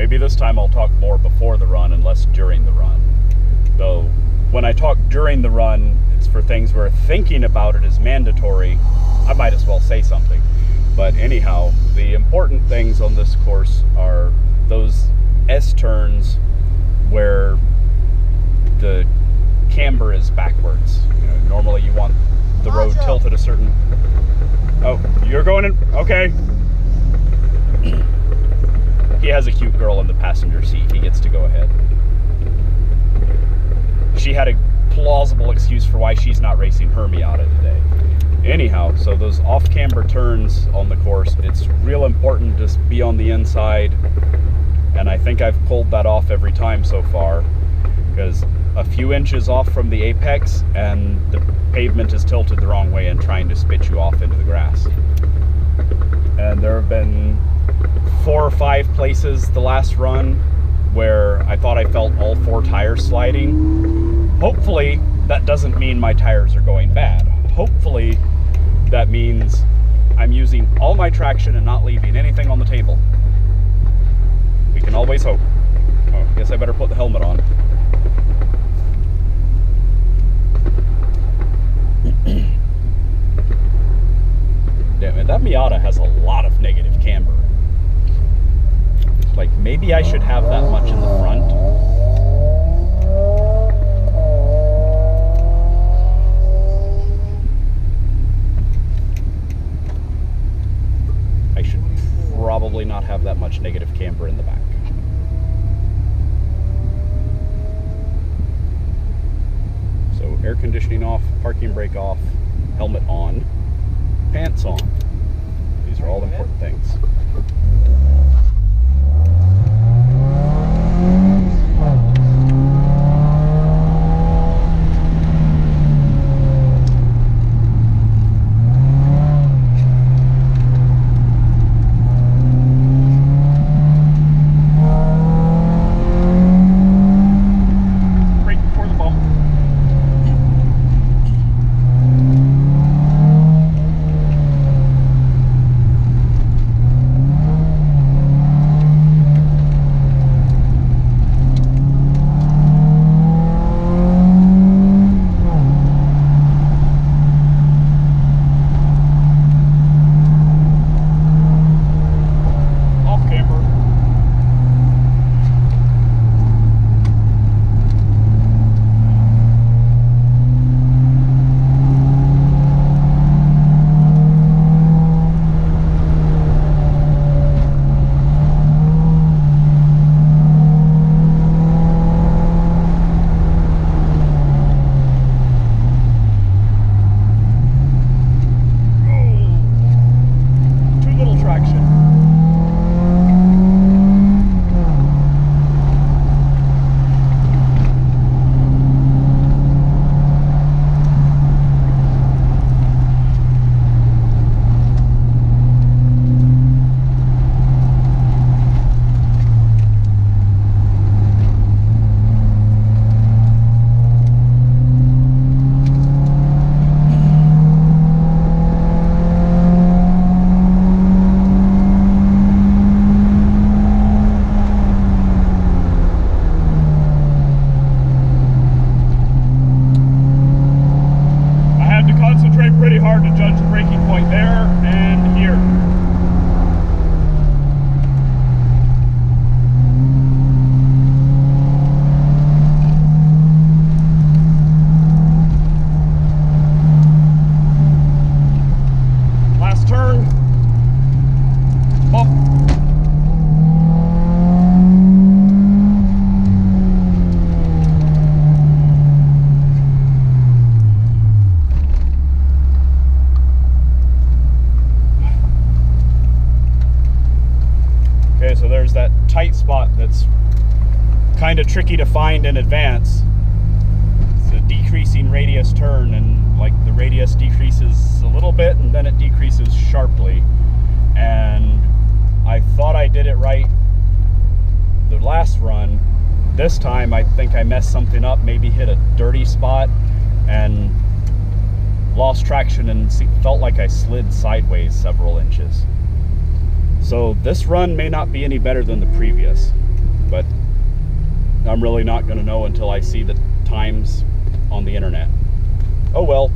maybe this time I'll talk more before the run and less during the run. Though, when I talk during the run, it's for things where thinking about it is mandatory. I might as well say something. But anyhow, the important things on this course are those S-turns where the camber is backwards. You know, normally you want the road tilted a certain... Oh, you're going in? Okay. He has a cute girl in the passenger seat. He gets to go ahead. She had a plausible excuse for why she's not racing her Miata today. Anyhow, so those off-camber turns on the course, it's real important to be on the inside, and I think I've pulled that off every time so far, because a few inches off from the apex and the pavement is tilted the wrong way and trying to spit you off into the grass. And there have been 4 or 5 places the last run where I thought I felt all 4 tires sliding. Hopefully that doesn't mean my tires are going bad. Hopefully that means I'm using all my traction and not leaving anything on the table. We can always hope. Oh, I guess I better put the helmet on. Damn it, that Miata has a lot of negative camber. Like, maybe I should have that much in the front. I should probably not have that much negative camber in the back. So, air conditioning off, parking brake off, helmet on, pants on. These are all important things. So there's that tight spot that's kind of tricky to find in advance. It's a decreasing radius turn, and like the radius decreases a little bit and then it decreases sharply. And I thought I did it right the last run. This time I think I messed something up, maybe hit a dirty spot and lost traction and felt like I slid sideways several inches. So this run may not be any better than the previous. but I'm really not going to know until I see the times on the internet. Oh well.